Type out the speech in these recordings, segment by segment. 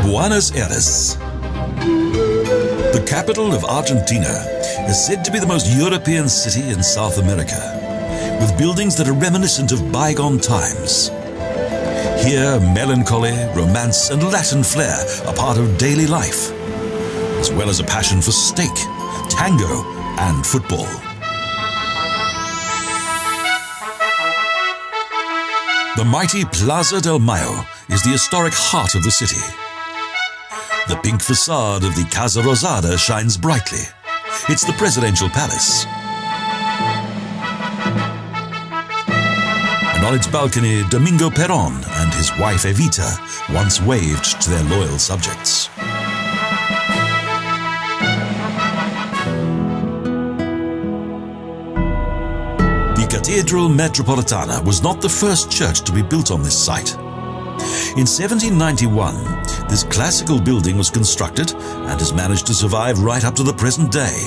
Buenos Aires. The capital of Argentina is said to be the most European city in South America, with buildings that are reminiscent of bygone times. Here, melancholy, romance, and Latin flair are part of daily life, as well as a passion for steak, tango, and football. The mighty Plaza del Mayo is the historic heart of the city. The pink facade of the Casa Rosada shines brightly. It's the presidential palace. And on its balcony, Domingo Perón and his wife Evita once waved to their loyal subjects. The Cathedral Metropolitana was not the first church to be built on this site. In 1791, this classical building was constructed and has managed to survive right up to the present day.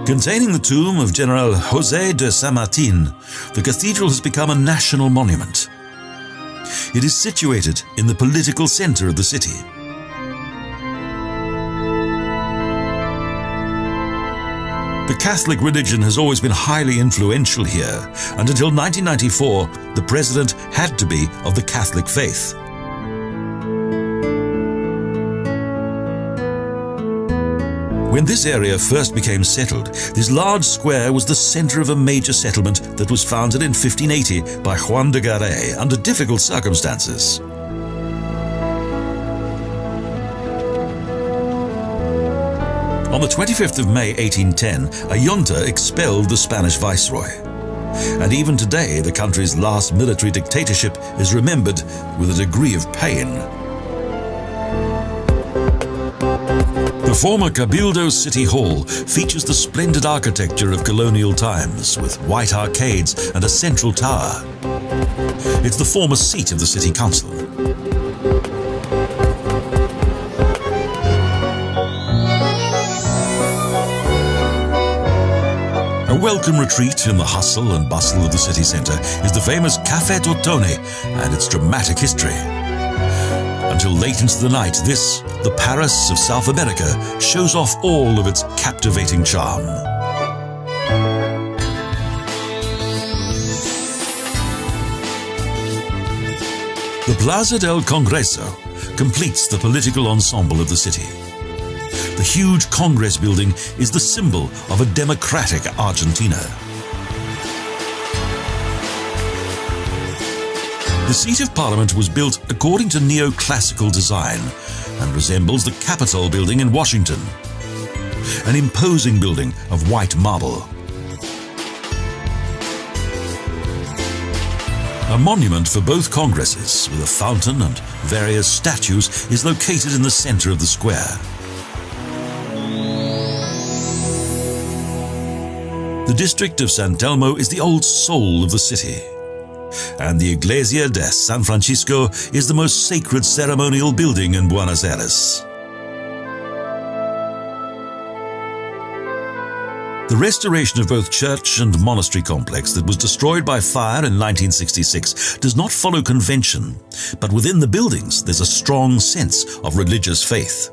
Containing the tomb of General José de San Martín, the cathedral has become a national monument. It is situated in the political center of the city. The Catholic religion has always been highly influential here, and until 1994, the president had to be of the Catholic faith. When this area first became settled, this large square was the center of a major settlement that was founded in 1580 by Juan de Garay under difficult circumstances. On the 25th of May 1810, a junta expelled the Spanish viceroy. And even today, the country's last military dictatorship is remembered with a degree of pain. The former Cabildo City Hall features the splendid architecture of colonial times, with white arcades and a central tower. It's the former seat of the city council. A welcome retreat in the hustle and bustle of the city centre is the famous Café Tortoni and its dramatic history. Until late into the night, this, the Paris of South America, shows off all of its captivating charm. The Plaza del Congreso completes the political ensemble of the city. The huge Congress building is the symbol of a democratic Argentina. The seat of Parliament was built according to neoclassical design and resembles the Capitol building in Washington, an imposing building of white marble. A monument for both Congresses, with a fountain and various statues, is located in the center of the square. The district of San Telmo is the old soul of the city, and the Iglesia de San Francisco is the most sacred ceremonial building in Buenos Aires. The restoration of both church and monastery complex that was destroyed by fire in 1966 does not follow convention, but within the buildings there's a strong sense of religious faith.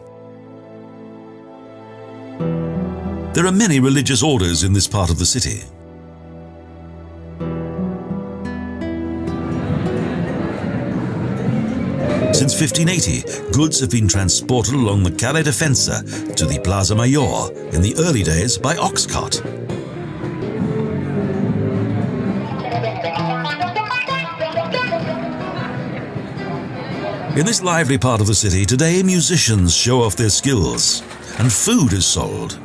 There are many religious orders in this part of the city. Since 1580, goods have been transported along the Calle Defensa to the Plaza Mayor, in the early days by ox cart. In this lively part of the city, today musicians show off their skills, and food is sold.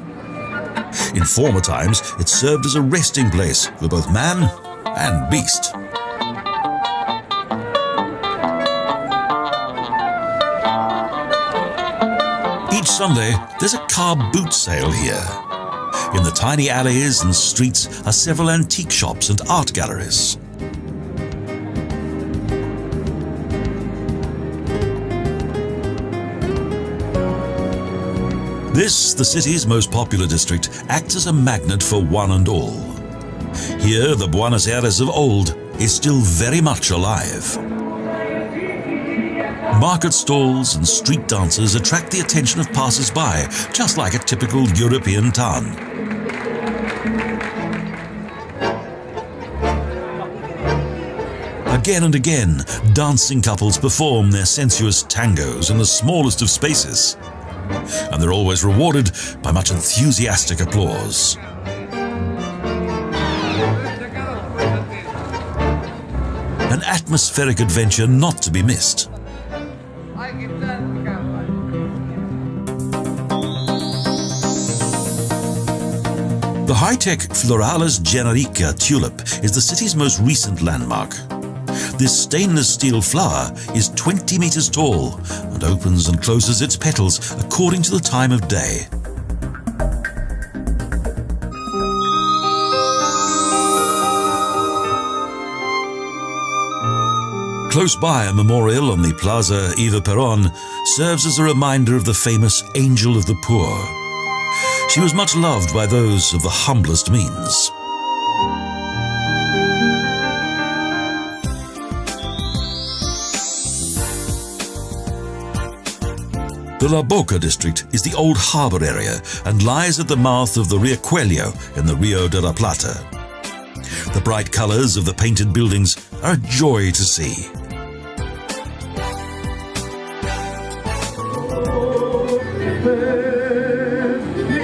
In former times, it served as a resting place for both man and beast. Each Sunday, there's a car boot sale here. In the tiny alleys and streets are several antique shops and art galleries. This, the city's most popular district, acts as a magnet for one and all. Here, the Buenos Aires of old is still very much alive. Market stalls and street dances attract the attention of passers-by, just like a typical European town. Again and again, dancing couples perform their sensuous tangos in the smallest of spaces, and they're always rewarded by much enthusiastic applause. An atmospheric adventure not to be missed. The high-tech Florales Generica tulip is the city's most recent landmark. This stainless steel flower is 20 meters tall and opens and closes its petals according to the time of day. Close by, a memorial on the Plaza Eva Perón serves as a reminder of the famous Angel of the Poor. She was much loved by those of the humblest means. The La Boca district is the old harbour area and lies at the mouth of the Rio Cuello in the Rio de la Plata. The bright colours of the painted buildings are a joy to see.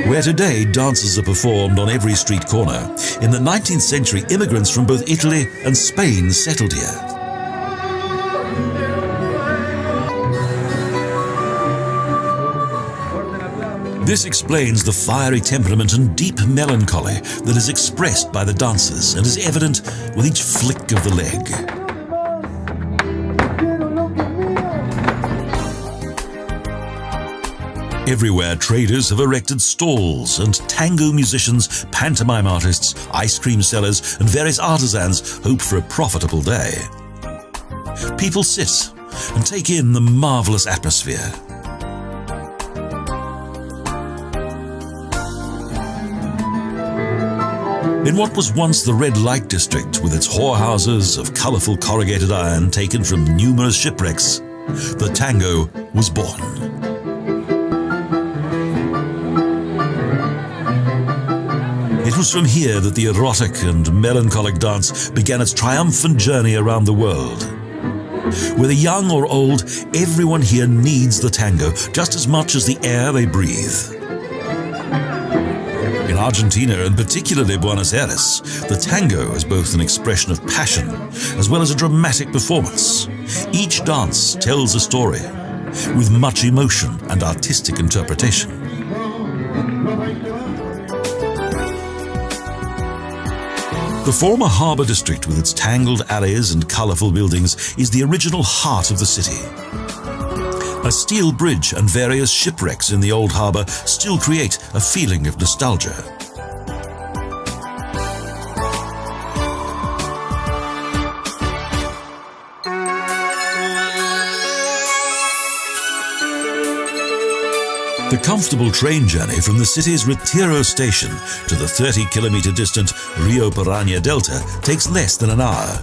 Where today dances are performed on every street corner, in the 19th century immigrants from both Italy and Spain settled here. This explains the fiery temperament and deep melancholy that is expressed by the dancers and is evident with each flick of the leg. Everywhere, traders have erected stalls, and tango musicians, pantomime artists, ice cream sellers, and various artisans hope for a profitable day. People sit and take in the marvelous atmosphere. In what was once the red light district, with its whorehouses of colourful corrugated iron taken from numerous shipwrecks, the tango was born. It was from here that the erotic and melancholic dance began its triumphant journey around the world. Whether young or old, everyone here needs the tango just as much as the air they breathe. In Argentina, and particularly Buenos Aires, the tango is both an expression of passion as well as a dramatic performance. Each dance tells a story, with much emotion and artistic interpretation. The former harbour district, with its tangled alleys and colourful buildings, is the original heart of the city. A steel bridge and various shipwrecks in the old harbour still create a feeling of nostalgia. The comfortable train journey from the city's Retiro station to the 30-kilometre distant Rio Paraná Delta takes less than an hour.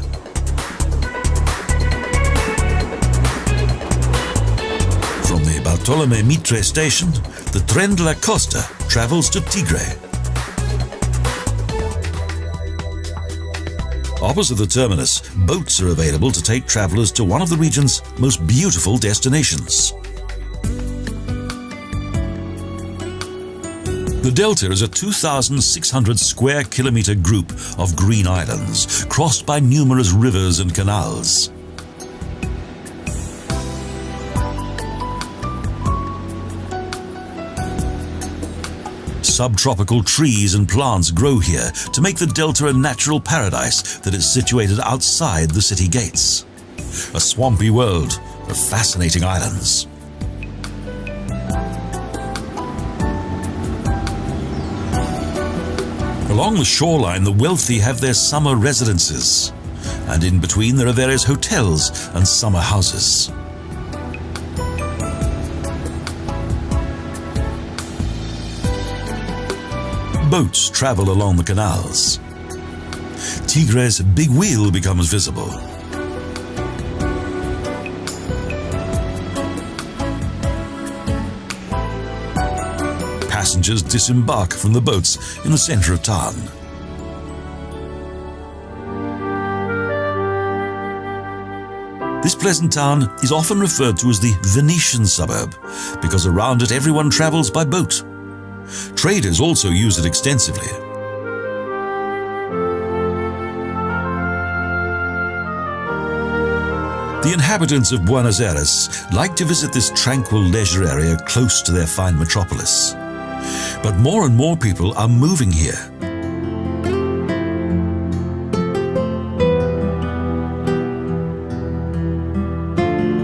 From the Bartolomé Mitre station, the Tren de la Costa travels to Tigre. Opposite the terminus, boats are available to take travellers to one of the region's most beautiful destinations. The Delta is a 2,600 square kilometre group of green islands, crossed by numerous rivers and canals. Subtropical trees and plants grow here to make the Delta a natural paradise that is situated outside the city gates. A swampy world of fascinating islands. Along the shoreline, the wealthy have their summer residences, and in between there are various hotels and summer houses. boats travel along the canals. Tigre's big wheel becomes visible. Passengers disembark from the boats in the center of town. This pleasant town is often referred to as the Venetian suburb because around it everyone travels by boat. Traders also use it extensively. The inhabitants of Buenos Aires like to visit this tranquil leisure area close to their fine metropolis. But more and more people are moving here.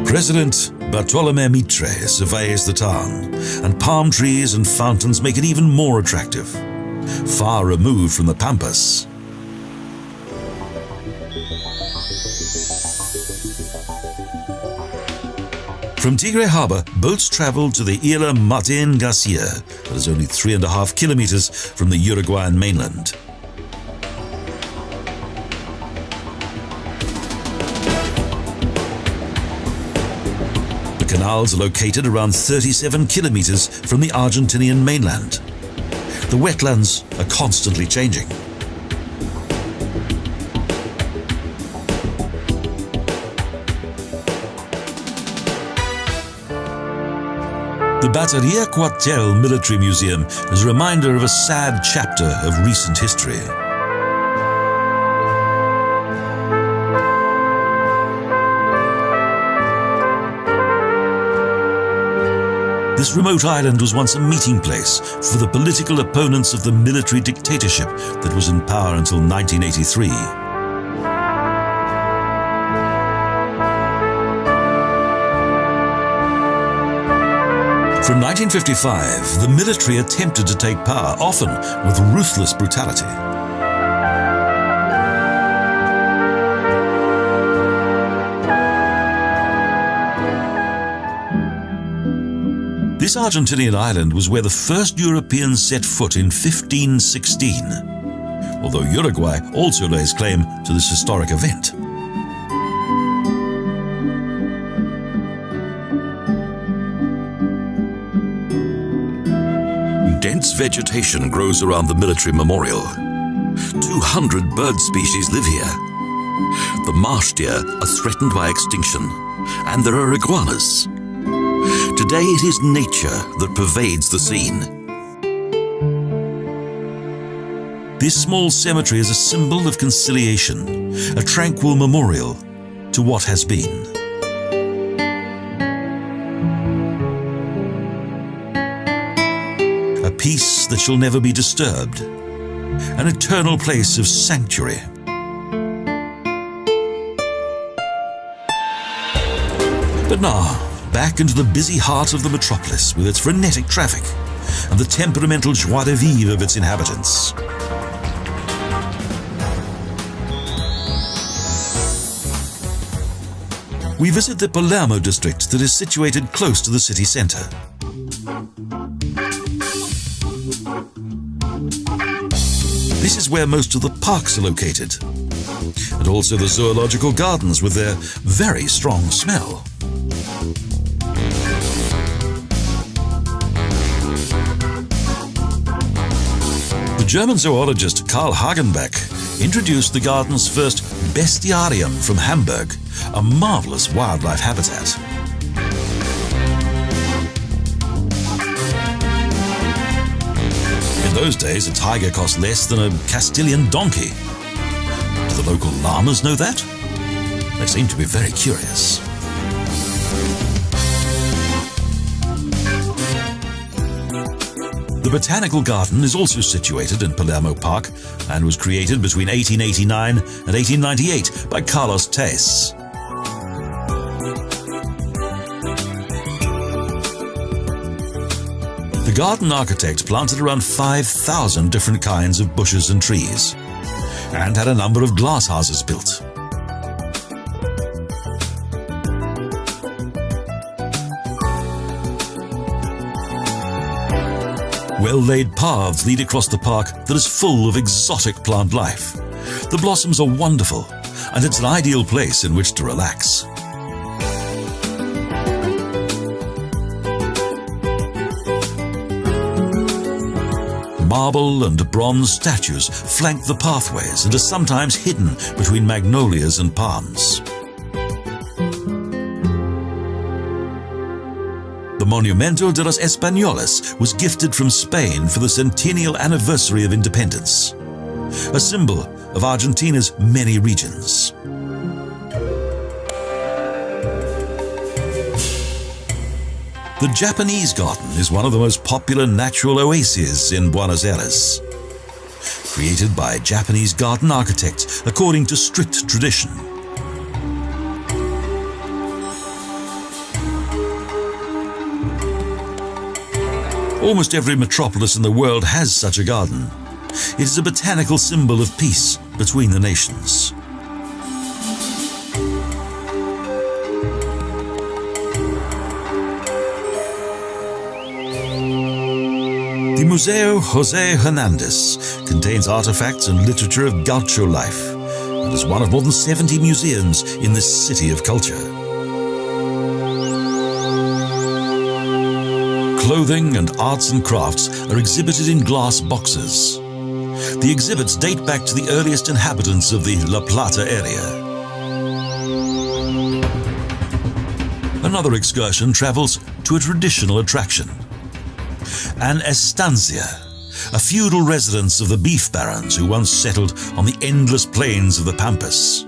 President Bartolomé Mitre surveys the town, and palm trees and fountains make it even more attractive, far removed from the pampas. From Tigre Harbour, boats travel to the Isla Martin Garcia, that is only 3.5 kilometers from the Uruguayan mainland. The canals are located around 37 kilometers from the Argentinian mainland. The wetlands are constantly changing. The Bateria Cuartel Military Museum is a reminder of a sad chapter of recent history. This remote island was once a meeting place for the political opponents of the military dictatorship that was in power until 1983. From 1955, the military attempted to take power, often with ruthless brutality. This Argentinian island was where the first Europeans set foot in 1516, although Uruguay also lays claim to this historic event. Dense vegetation grows around the military memorial. 200 bird species live here. The marsh deer are threatened by extinction, and there are iguanas. Today it is nature that pervades the scene. This small cemetery is a symbol of conciliation, a tranquil memorial to what has been. A peace that shall never be disturbed, an eternal place of sanctuary. But now, back into the busy heart of the metropolis with its frenetic traffic and the temperamental joie de vivre of its inhabitants. We visit the Palermo district that is situated close to the city centre. This is where most of the parks are located, and also the zoological gardens with their very strong smell. The German zoologist Karl Hagenbeck introduced the garden's first bestiarium from Hamburg, a marvelous wildlife habitat. In those days, a tiger cost less than a Castilian donkey. Do the local llamas know that? They seem to be very curious. The Botanical Garden is also situated in Palermo Park and was created between 1889 and 1898 by Carlos Teix. The garden architect planted around 5,000 different kinds of bushes and trees and had a number of glasshouses built. Well-laid paths lead across the park that is full of exotic plant life. The blossoms are wonderful, and it's an ideal place in which to relax. Marble and bronze statues flank the pathways and are sometimes hidden between magnolias and palms. The Monumento de los Españoles was gifted from Spain for the centennial anniversary of independence, a symbol of Argentina's many regions. The Japanese garden is one of the most popular natural oases in Buenos Aires. Created by Japanese garden architects according to strict tradition. Almost every metropolis in the world has such a garden. It is a botanical symbol of peace between the nations. The Museo José Hernández contains artifacts and literature of Gaucho life and is one of more than 70 museums in this city of culture. Clothing and arts and crafts are exhibited in glass boxes. The exhibits date back to the earliest inhabitants of the La Plata area. Another excursion travels to a traditional attraction. An estancia, a feudal residence of the beef barons who once settled on the endless plains of the Pampas.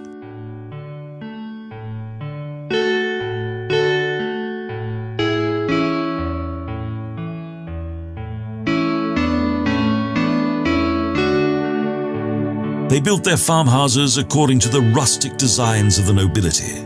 They built their farmhouses according to the rustic designs of the nobility.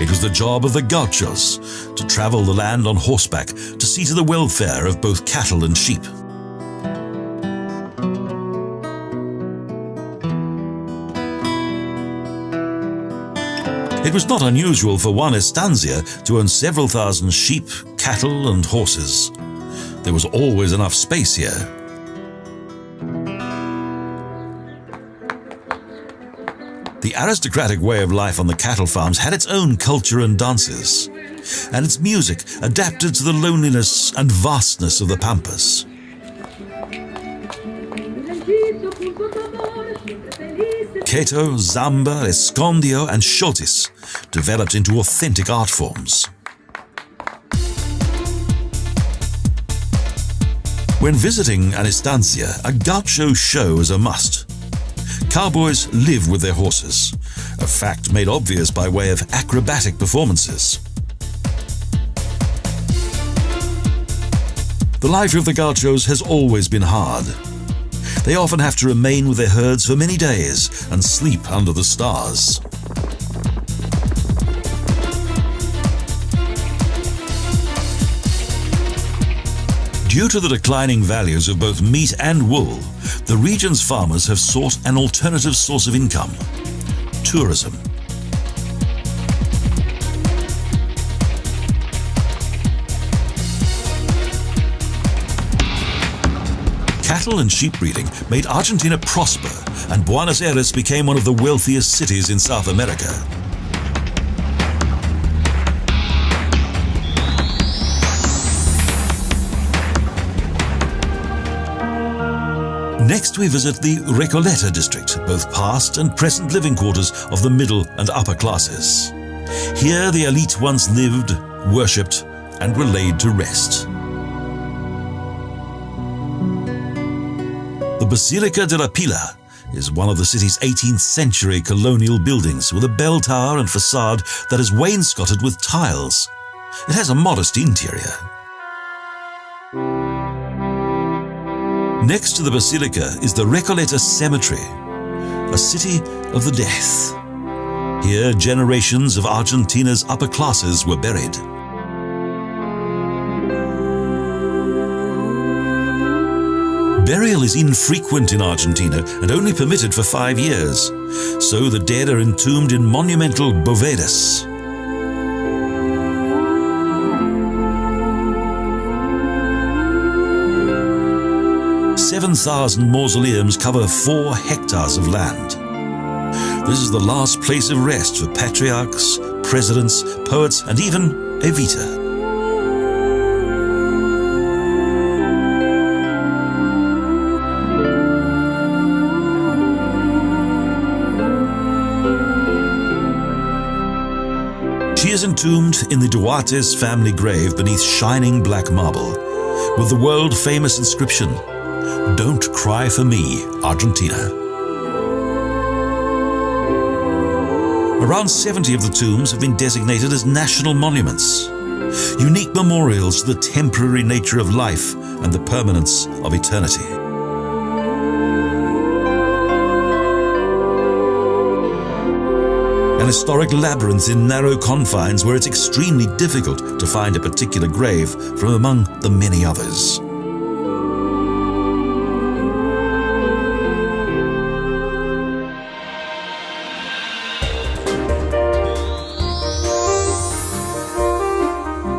It was the job of the gauchos to travel the land on horseback to see to the welfare of both cattle and sheep. It was not unusual for one estancia to own several thousand sheep, cattle, and horses. There was always enough space here. The aristocratic way of life on the cattle farms had its own culture and dances, and its music adapted to the loneliness and vastness of the Pampas. Queto, Zamba, Escondio, and Xotis developed into authentic art forms. When visiting an estancia, a gaucho show is a must. Cowboys live with their horses, a fact made obvious by way of acrobatic performances. The life of the gauchos has always been hard. They often have to remain with their herds for many days and sleep under the stars. Due to the declining values of both meat and wool, the region's farmers have sought an alternative source of income: tourism. Cattle and sheep breeding made Argentina prosper, and Buenos Aires became one of the wealthiest cities in South America. Next we visit the Recoleta district, both past and present living quarters of the middle and upper classes. Here the elite once lived, worshipped, and were laid to rest. The Basilica de la Pila is one of the city's 18th century colonial buildings with a bell tower and facade that is wainscoted with tiles. It has a modest interior. Next to the basilica is the Recoleta Cemetery, a city of the death. Here, generations of Argentina's upper classes were buried. Burial is infrequent in Argentina and only permitted for 5 years. So the dead are entombed in monumental bovedas. 7,000 mausoleums cover 4 hectares of land. This is the last place of rest for patriarchs, presidents, poets, and even Evita. She is entombed in the Duarte's family grave beneath shining black marble, with the world-famous inscription, "Don't cry for me, Argentina." Around 70 of the tombs have been designated as national monuments, unique memorials to the temporary nature of life and the permanence of eternity. An historic labyrinth in narrow confines where it's extremely difficult to find a particular grave from among the many others.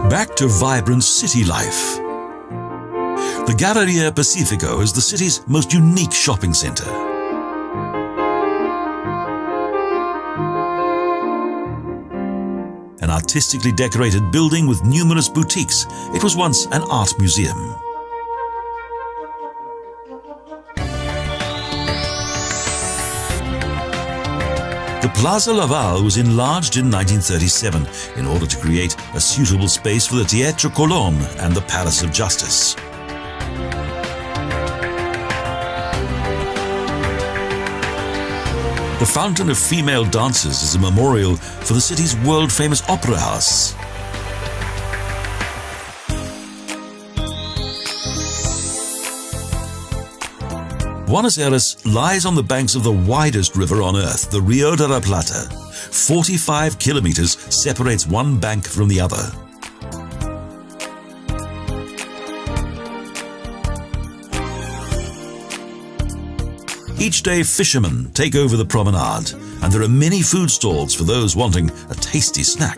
Back to vibrant city life. The Galleria Pacifico is the city's most unique shopping center. An artistically decorated building with numerous boutiques, it was once an art museum. The Plaza Laval was enlarged in 1937 in order to create a suitable space for the Teatro Colón and the Palace of Justice. The Fountain of Female Dancers is a memorial for the city's world-famous opera house. Buenos Aires lies on the banks of the widest river on earth, the Rio de la Plata. 45 kilometers separates one bank from the other. Each day, fishermen take over the promenade, and there are many food stalls for those wanting a tasty snack.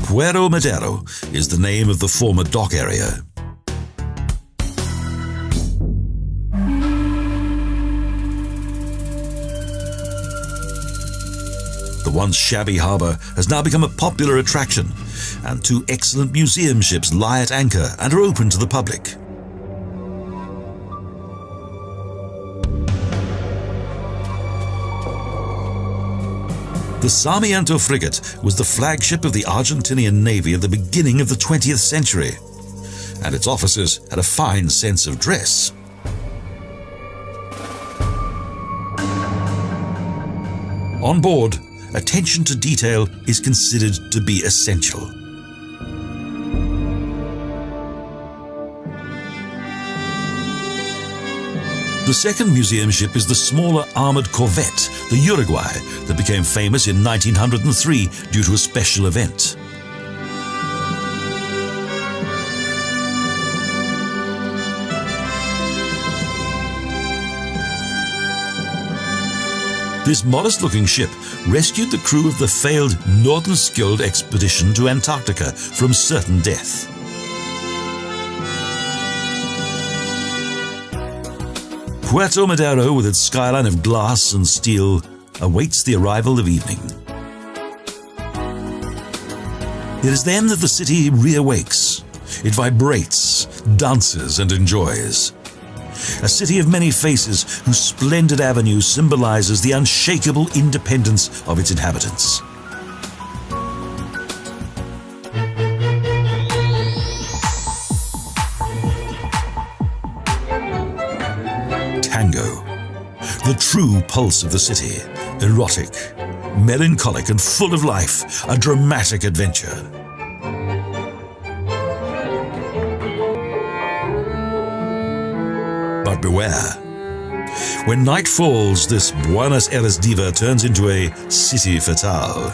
Puerto Madero is the name of the former dock area. The once shabby harbour has now become a popular attraction, and 2 excellent museum ships lie at anchor and are open to the public. The Sarmiento frigate was the flagship of the Argentinian Navy at the beginning of the 20th century, and its officers had a fine sense of dress. On board, attention to detail is considered to be essential. The second museum ship is the smaller armoured corvette, the Uruguay, that became famous in 1903 due to a special event. This modest-looking ship rescued the crew of the failed Nordenskjöld expedition to Antarctica from certain death. Puerto Madero, with its skyline of glass and steel, awaits the arrival of evening. It is then that the city reawakes. It vibrates, dances, and enjoys. A city of many faces whose splendid avenue symbolizes the unshakable independence of its inhabitants. Tango, the true pulse of the city, erotic, melancholic, and full of life, a dramatic adventure. But beware. When night falls, this Buenos Aires diva turns into a city fatale.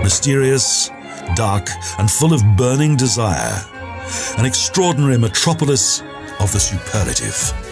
Mysterious, dark and full of burning desire, an extraordinary metropolis of the superlative.